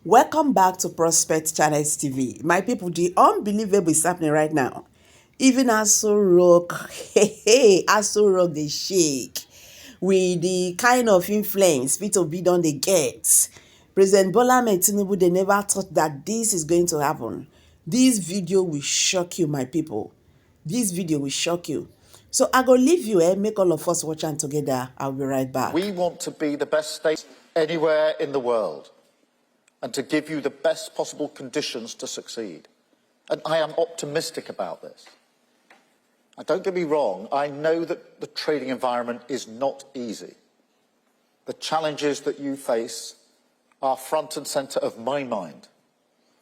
Welcome back to Prospect Channels TV. My people, the unbelievable is happening right now. Even Aso Rock, Aso Rock they shake with the kind of influence Peter Obi don dey get. President Bola Ahmed Tinubu, they never thought that this is going to happen. This video will shock you, my people. This video will shock you. So I go leave you, make all of us watch and together. I'll be right back. We want to be the best state anywhere in the world, and to give you the best possible conditions to succeed. And I am optimistic about this. And don't get me wrong, I know that the trading environment is not easy. The challenges that you face are front and centre of my mind.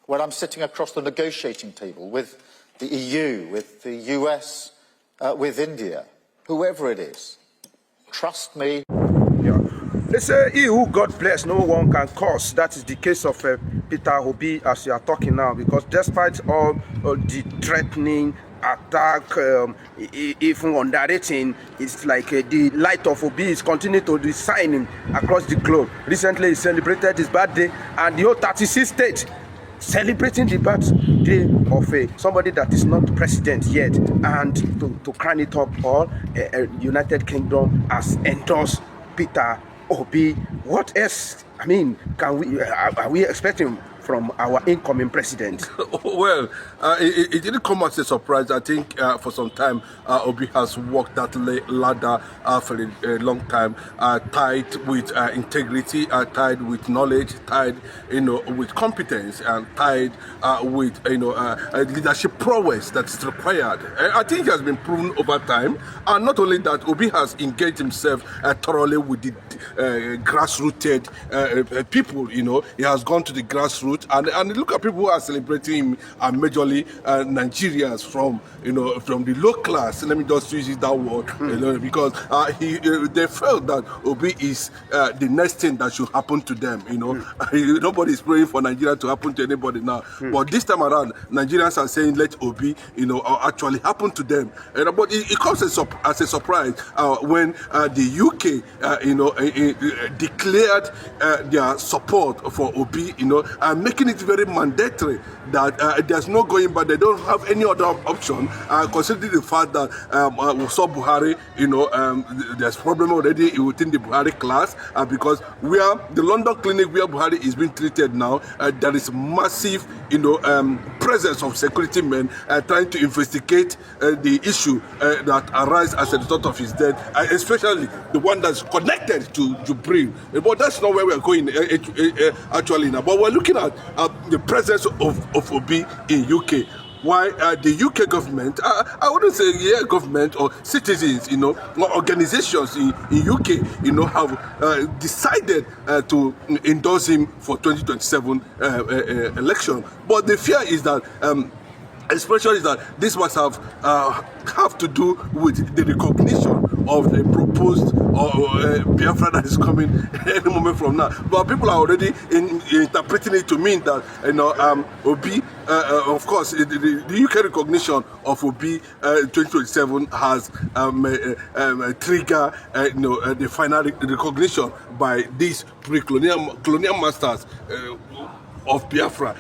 When I'm sitting across the negotiating table with the EU, with the US, with India, whoever it is, trust me. Yeah. They say he who God bless, no one can curse. That is the case of Peter Obi as you are talking now, because despite all the threatening attack, even underrating, it's like the light of Obi is continuing to be shining across the globe. Recently he celebrated his birthday, and the whole 36 states celebrating the birthday of somebody that is not president yet. And to crown it up all, United Kingdom has endorsed Peter Obi. What else? I mean, can we are we expecting from our incoming president? Well, it didn't come as a surprise. I think for some time, Obi has walked that ladder for a long time, tied with integrity, tied with knowledge, tied, with competence, and tied with, leadership prowess that's required. I think it has been proven over time, and not only that, Obi has engaged himself thoroughly with the grassrooted people. He has gone to the grassroots. And look at people who are celebrating him are majorly Nigerians from the low class. Let me just use that word, because they felt that Obi is the next thing that should happen to them. Nobody is praying for Nigeria to happen to anybody now. But this time around, Nigerians are saying let Obi, actually happen to them. But it comes as a surprise when the UK, declared their support for Obi, and making it very mandatory that there's no going back. They don't have any other option, considering the fact that we saw Buhari, there's problem already within the Buhari class, because where the London clinic where Buhari is being treated now, there is massive, presence of security men trying to investigate the issue that arise as a result of his death, especially the one that's connected to Jubril. But that's not where we're going actually now. But we're looking at the presence of Obi in UK. Why the UK government, I wouldn't say government or citizens, or organizations in UK, have decided to endorse him for 2027 election. But the fear is that especially that this must have to do with the recognition of the proposed Biafra that is coming any moment from now. But people are already interpreting it to mean that Obi, of course, the UK recognition of Obi 2027 has triggered the final recognition by these colonial masters of Biafra.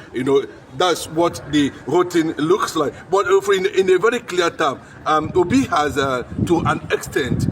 That's what the whole thing looks like. But in a very clear term, Obi has, to an extent,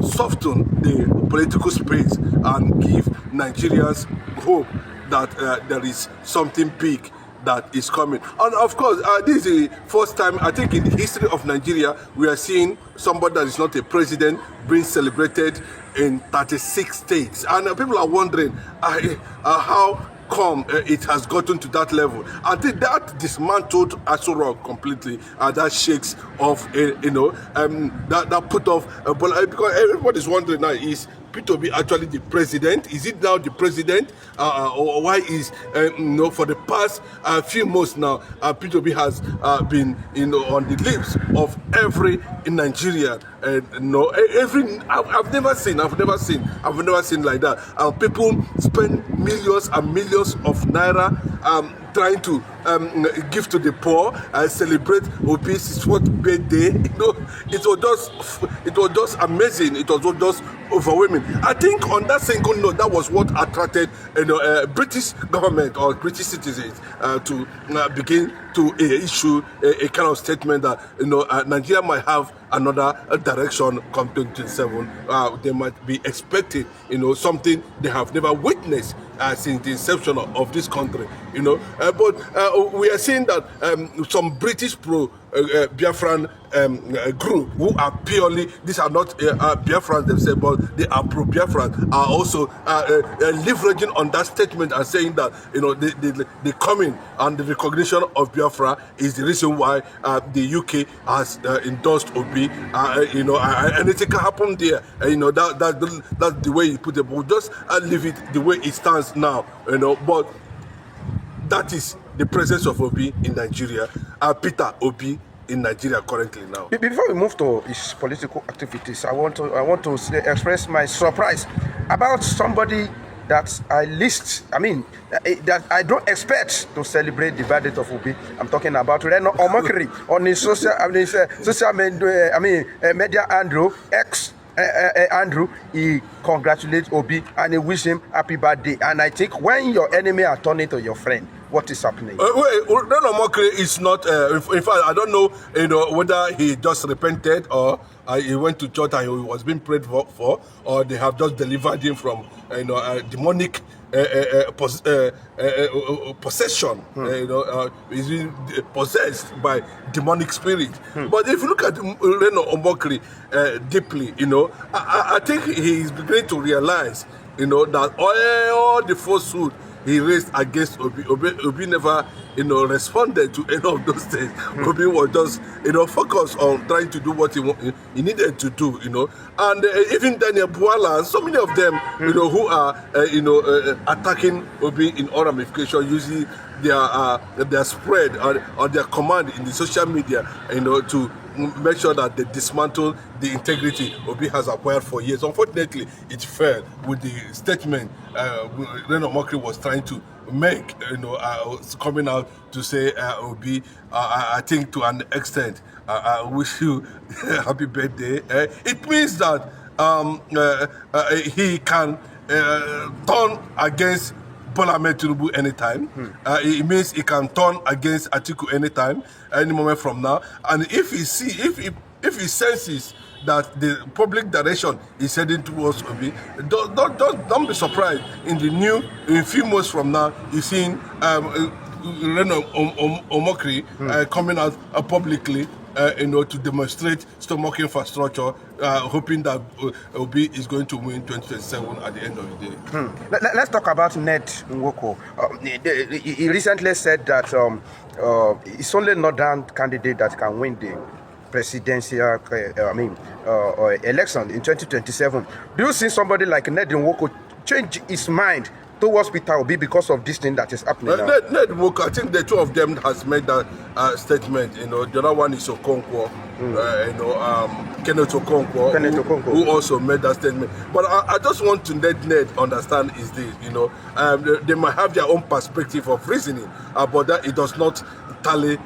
softened the political space and give Nigerians hope that there is something big that is coming. And of course, this is the first time, I think, in the history of Nigeria, we are seeing somebody that is not a president being celebrated in 36 states. And people are wondering how come it has gotten to that level. I think that dismantled Aso Rock completely, and that shakes off, that put off, because everybody's wondering now, is Peter Obi actually the president? Is it now the president? Or why is, for the past few months now, Peter Obi has been, on the lips of every Nigerian. I've never seen like that. People spend millions and millions of naira trying to give to the poor, celebrate Obi's 4th birthday. It was just amazing. It was just overwhelming. I think on that single note, that was what attracted British government or British citizens to begin to issue a kind of statement that Nigeria might have another direction come 2027. They might be expecting something they have never witnessed since the inception of this country. But we are seeing that some British pro Biafran group who are purely, these are not Biafrans themselves, but they are pro Biafran, are also leveraging on that statement and saying that the coming and the recognition of Biafra is the reason why the UK has endorsed Obi. Anything can happen there. That's the way you put it. But we'll just leave it the way it stands now. But that is the presence of Obi in Nigeria. Peter Obi in Nigeria currently now. Before we move to his political activities, I want to express my surprise about somebody that that I don't expect to celebrate the birthday of Obi. I'm talking about Reno Omokri on his social media Andrew X. Andrew, he congratulates Obi and he wish him happy birthday. And I think when your enemy are turning to your friend, what is happening? Reno Omokri is not. In fact, I don't know, whether he just repented or he went to church and he was being prayed for, or they have just delivered him from demonic possession. He's been possessed by demonic spirit. But if you look at Reno Omokri deeply, I think he is beginning to realize, that all the falsehood he raised against Obi. Obi never, responded to any of those things. Obi was just, focused on trying to do what he needed to do, And even Daniel Buala and so many of them, who are, attacking Obi in all ramifications, using their spread or their command in the social media, to make sure that they dismantle the integrity Obi has acquired for years. Unfortunately, it fell with the statement Reno Omokri was trying to make, coming out to say, Obi, I think to an extent, I wish you happy birthday. It means that he can turn against Bola Ahmed Tinubu anytime. It means he can turn against Atiku anytime, any moment from now. And if he senses that the public direction is heading towards Obi, don't be surprised in a few months from now, you're seeing Reno Omokri coming out publicly to demonstrate stomach infrastructure, hoping that Obi is going to win 2027 at the end of the day. Let's talk about Ned Nwoko. He recently said that it's only Northern candidate that can win the presidential election in 2027. Do you see somebody like Ned Nwoko change his mind towards Peter Obi because of this thing that is happening now? Ned Nwoko, I think the two of them has made that statement. The other one is Okonkwo, Kenneth Okonkwo, who also made that statement. But I just want to let Ned understand is this, they might have their own perspective of reasoning, but that it does not tally,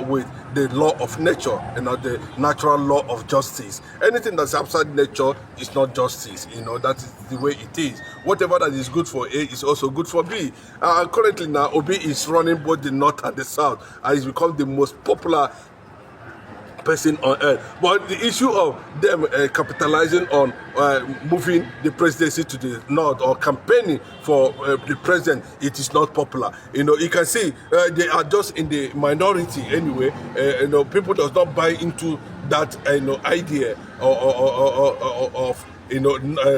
with the law of nature, the natural law of justice. Anything that's outside nature is not justice, that is the way it is. Whatever that is good for A is also good for B. Currently now, Obi is running both the north and the south, and he's become the most popular person on earth. But the issue of them capitalizing on moving the presidency to the north or campaigning for the president, it is not popular. You can see they are just in the minority anyway. People does not buy into that idea of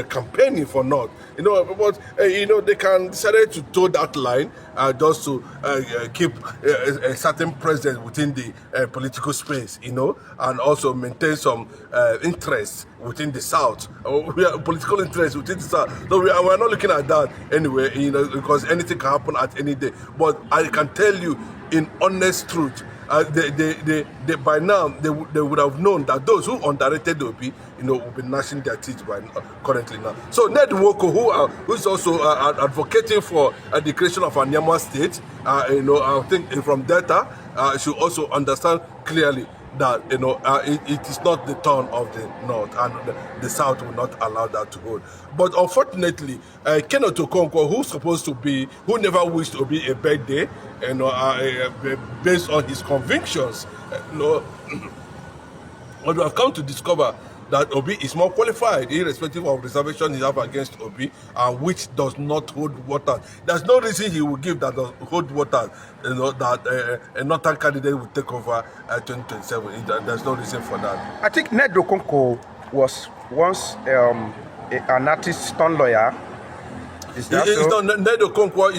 campaigning for North. But they can decide to toe that line just to keep a certain presence within the political space, and also maintain some interest within the South. We are political interest within the South. So we are not looking at that anyway, because anything can happen at any day. But I can tell you, in honest truth, by now they would have known that those who underrated Obi, will be gnashing their teeth currently now. So Ned Nwoko, who is also advocating for the creation of a Nyama state, I think from Delta, should also understand clearly that it is not the turn of the north, and the south will not allow that to hold. But unfortunately, Kenneth Okonkwo, who never wished to be a birthday, based on his convictions, but we have come to discover that Obi is more qualified, irrespective of reservation he have against Obi, which does not hold water. There's no reason he will give that does hold water, that a northern candidate will take over 2027. There's no reason for that. I think Ned Okonkwo was once an artist stone lawyer. Is that so? Ned Okonkwo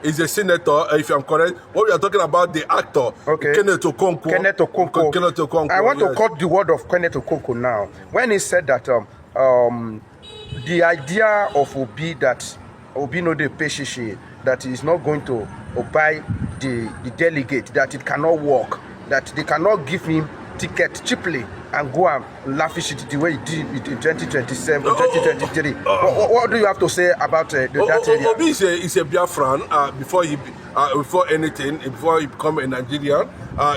is a senator, if I'm correct. What we are talking about, the actor, okay. Kenneth Okonkwo. Kenneth Okonkwo. I want to quote the word of Kenneth Okonkwo now. When he said that the idea of Obi that Obi no dey pay shishi, that he is not going to buy the delegate, that it cannot work, that they cannot give him ticket cheaply and go and lavish it the way he did it in 2027, 2023. What do you have to say about that area? Obi is a Biafran before anything, before he become a Nigerian,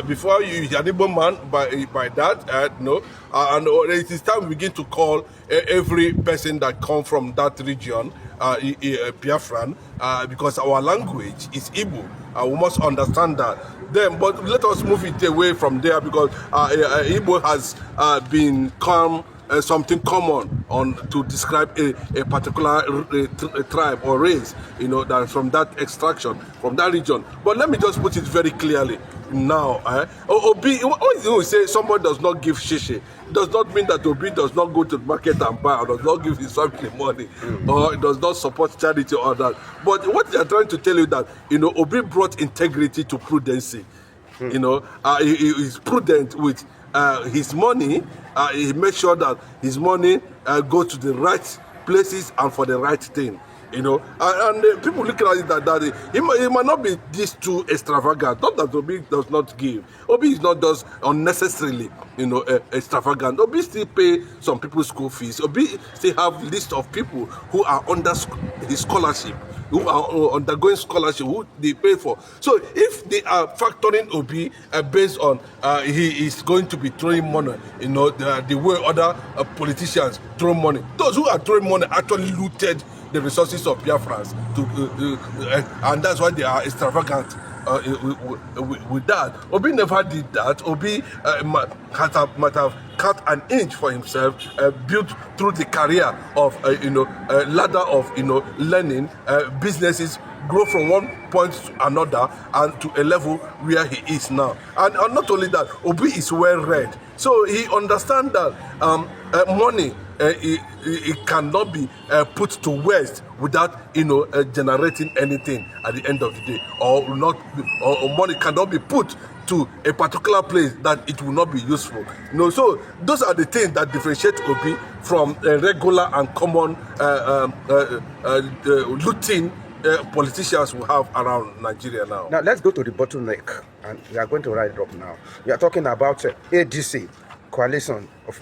before you an Igbo man by that, and it is time we begin to call every person that come from that region Biafran, because our language is Igbo. We must understand that. But let us move it away from there, because Igbo has become something common to describe a particular tribe or race, that from that extraction, from that region. But let me just put it very clearly now. Obi, when you say somebody does not give shishi, does not mean that Obi does not go to the market and buy, or does not give his family money, or does not support charity or that. But what they are trying to tell you that, Obi brought integrity to prudency. He is prudent with his money. He makes sure that his money goes to the right places and for the right thing. And people looking at it that he might not be this too extravagant. Not that Obi does not give. Obi is not just unnecessarily, extravagant. Obi still pay some people's school fees. Obi still have list of people who are under his scholarship, who are undergoing scholarship, who they pay for. So if they are factoring Obi based on he is going to be throwing money, the way other politicians throw money, those who are throwing money actually looted the resources of Biafrans, and that's why they are extravagant with that. Obi never did that. Obi might have cut an inch for himself, built through the career of ladder of learning, businesses grow from one point to another and to a level where he is now. And not only that, Obi is well read, so he understands that money it cannot be put to waste without generating anything at the end of the day, or money cannot be put to a particular place that it will not be useful. So those are the things that differentiate Obi from regular and common looting politicians we have around Nigeria now. Now let's go to the bottleneck, and we are going to write it up now. We are talking about ADC coalition of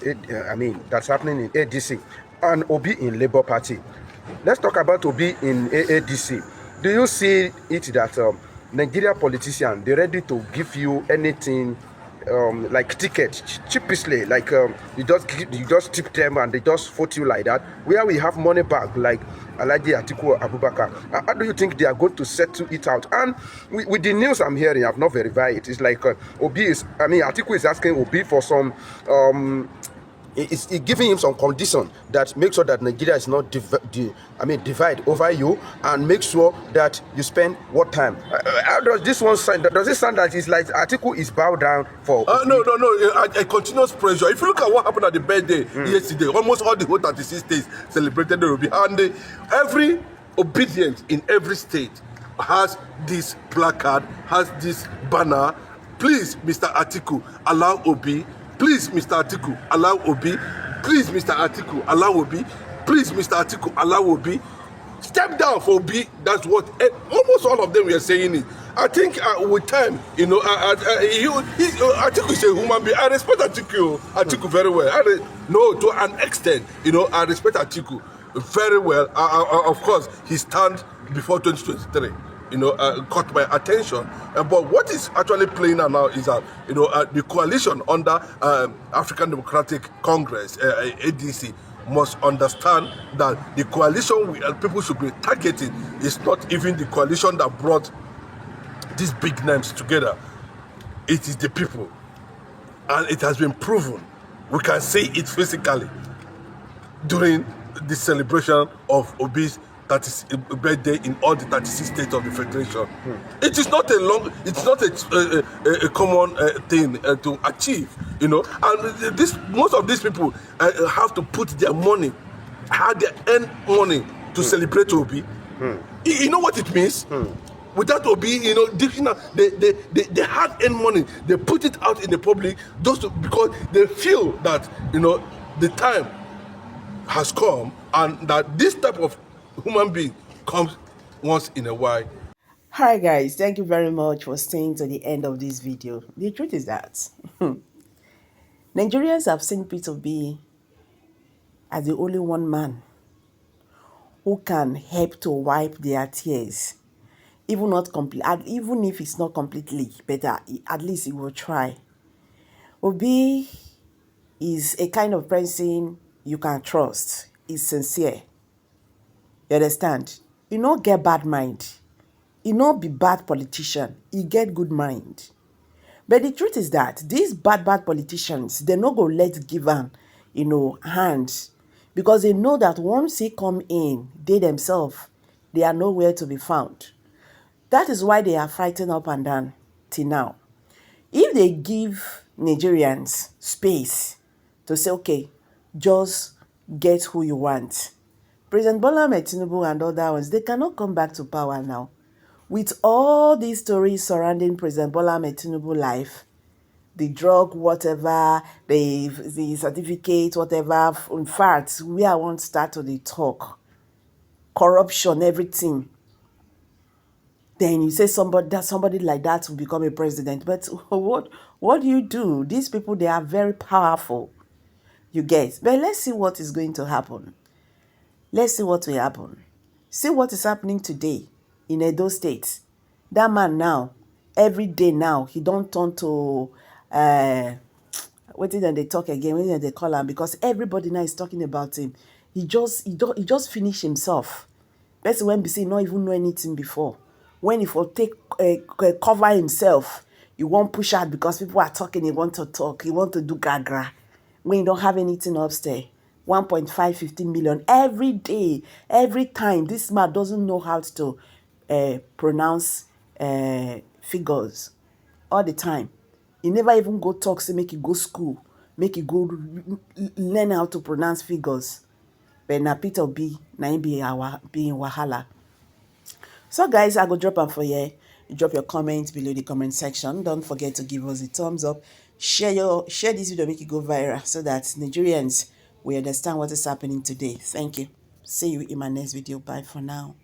that's happening in ADC and Obi in Labour Party. Let's talk about Obi in ADC. Do you see it that Nigeria politicians, they're ready to give you anything, like tickets cheaply, like you just tip them and they just vote you like that, where we have money back like Alhaji Atiku Abubakar? How do you think they are going to settle it out? And with the news I'm hearing, I've not verified it, it's like Atiku is asking Obi for some it's giving him some condition that makes sure that Nigeria is not divide over you, and make sure that you spend what time. How does this one sound? Does it sound that it's like Atiku is bowed down for? No. A continuous pressure. If you look at what happened at the birthday yesterday, almost all the whole 36 states celebrated the Obi, and every obedience in every state has this placard, has this banner. Please, Mr. Atiku, allow Obi. Please, Mr. Atiku, allow Obi. Please, Mr. Atiku, allow Obi. Please, Mr. Atiku, allow Obi. Step down for Obi. That's what almost all of them were saying it. I think with time, I think he's a human being. I respect Atiku very well. No, to an extent, I respect Atiku very well. Of course, his stand before 2023, caught my attention. But what is actually playing now is that, the coalition under African Democratic Congress, ADC, must understand that the coalition people should be targeting is not even the coalition that brought these big names together. It is the people, and it has been proven. We can see it physically during the celebration of Obi's 30th birthday in all the 36 states of the federation. It is not a common thing to achieve, and most of these people have to put their money, how they earn money to celebrate Obi. You know what it means? Without Obi, they had earned money. They put it out in the public because they feel that, the time has come and that this type of human being comes once in a while. Hi guys, thank you very much for staying to the end of this video. The truth is that Nigerians have seen Peter B as the only one man who can help to wipe their tears. Even if it's not completely better, at least he will try. Obi is a kind of person you can trust. He's sincere. You understand? He not get bad mind. He not be bad politician. He get good mind. But the truth is that these bad politicians, they not go let give am, hand. Because they know that once they come in, they themselves, they are nowhere to be found. That is why they are fighting up and down till now. If they give Nigerians space to say, okay, just get who you want, President Bola Ahmed Tinubu and other ones, they cannot come back to power now. With all these stories surrounding President Bola Ahmed Tinubu life, the drug, whatever, the certificate, whatever, in fact, we are one start to the talk. Corruption, everything. Then you say somebody like that will become a president. But what do you do? These people, they are very powerful. You get. But let's see what is going to happen. Let's see what will happen. See what is happening today in Edo State. That man now, every day now, he don't turn to what did they talk again? What did they call him? Because everybody now is talking about him. He just finished himself. That's when BC not even know anything before. When he for take cover himself, he won't push out because people are talking. He want to talk. He want to do gagra. When you don't have anything upstairs, 1.515 million every day, every time. This man doesn't know how to pronounce figures all the time. He never even go talk, say make you go school, make you go learn how to pronounce figures. But na Peter B, na him be in wahala. So guys, I go drop am for you. Drop your comments below the comment section. Don't forget to give us a thumbs up. Share this video, make it go viral so that Nigerians will understand what is happening today. Thank you. See you in my next video. Bye for now.